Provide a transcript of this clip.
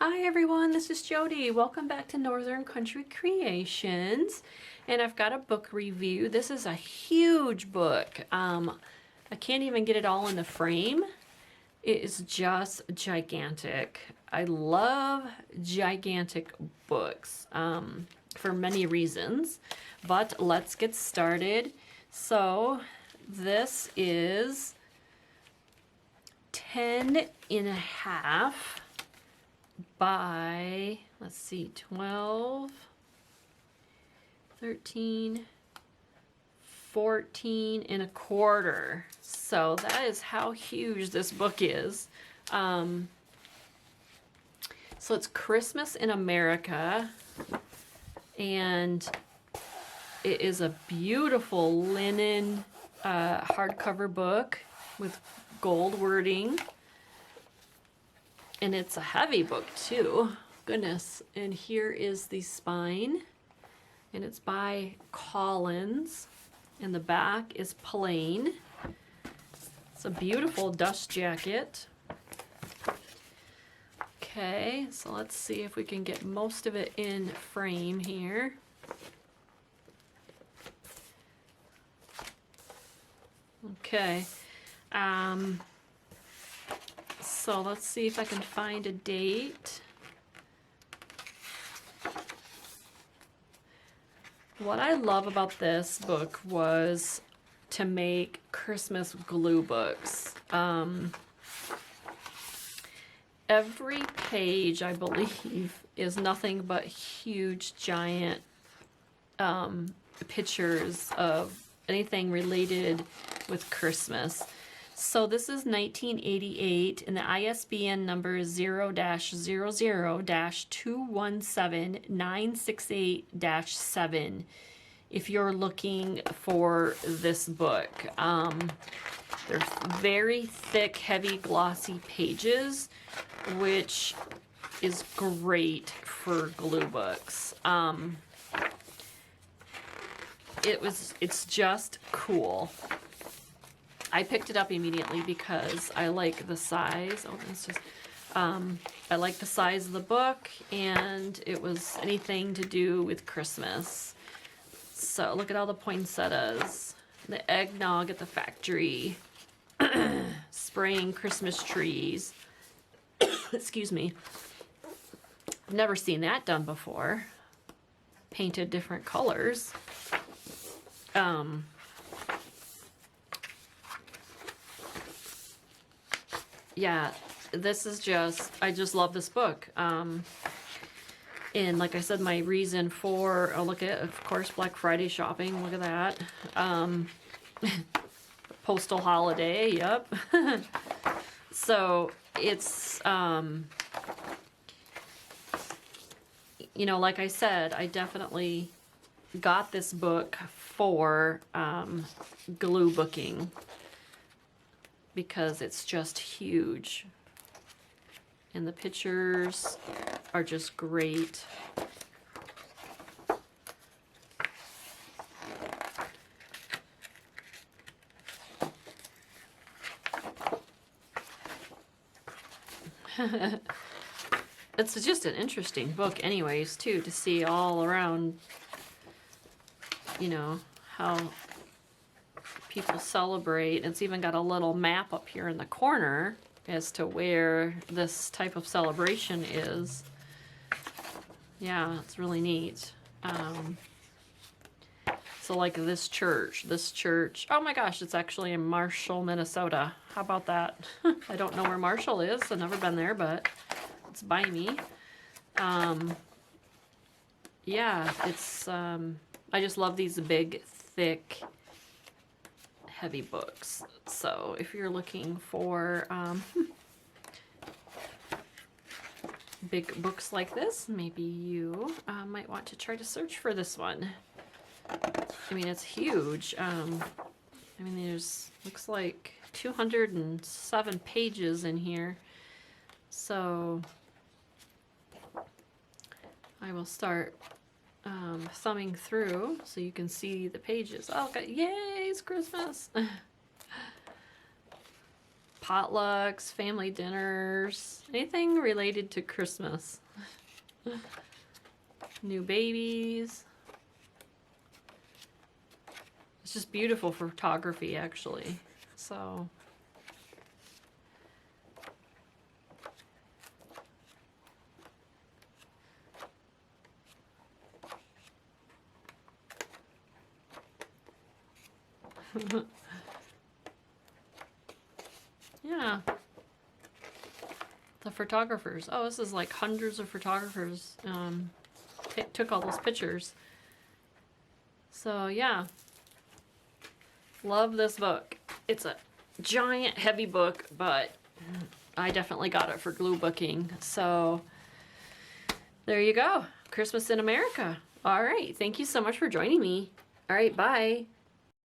Hi everyone, this is Jody. Welcome back to Northern Country Creations. And I've got a book review. This is a huge book. I can't even get it all in the frame. It is just gigantic. I love gigantic books for many reasons. But let's get started. So this is 10 and a half by, let's see, 12, 13, 14 and a quarter. So that is how huge this book is. So it's Christmas in America, and it is a beautiful linen hardcover book with gold wording. And it's a heavy book too. Goodness. And here is the spine. And it's by Collins. And the back is plain. It's a beautiful dust jacket. Okay, so let's see if we can get most of it in frame here. Okay. So let's see if I can find a date. What I love about this book was to make Christmas glue books. Every page, I believe, is nothing but huge, giant pictures of anything related with Christmas. So this is 1988, and the ISBN number is 0-00-217968-7 if you're looking for this book. They're very thick, heavy, glossy pages, which is great for glue books. It's just cool. I picked it up immediately because I like the size. Oh, it's just, I like the size of the book, and it was anything to do with Christmas. So look at all the poinsettias, the eggnog at the factory, spraying Christmas trees. Excuse me. I've never seen that done before. Painted different colors. Yeah, this is just, I just love this book. And like I said, my reason for, oh, look at, of course, Black Friday shopping, look at that. Postal holiday, yep. So it's, you know, like I said, I definitely got this book for glue booking, because it's just huge. And the pictures are just great. It's just an interesting book anyways, too, to see all around, you know, how people celebrate. It's even got a little map up here in the corner as to where this type of celebration is. Yeah, it's really neat. So like this church, oh my gosh, it's actually in Marshall, Minnesota. How about that? I don't know where Marshall is. I've never been there, but it's by me. Yeah, it's, I just love these big, thick, heavy books. So if you're looking for big books like this, maybe you might want to try to search for this one. I mean, it's huge. I mean, there's, looks like 207 pages in here. So I will start thumbing through so you can see the pages. Oh, okay. Yay, it's Christmas. potlucks, family dinners, anything related to Christmas. New babies. It's just beautiful photography, actually. So... yeah. The photographers. Oh, this is like hundreds of photographers took all those pictures. So yeah. Love this book. It's a giant heavy book, but I definitely got it for glue booking. So there you go. Christmas in America. All right. Thank you so much for joining me. All right. Bye.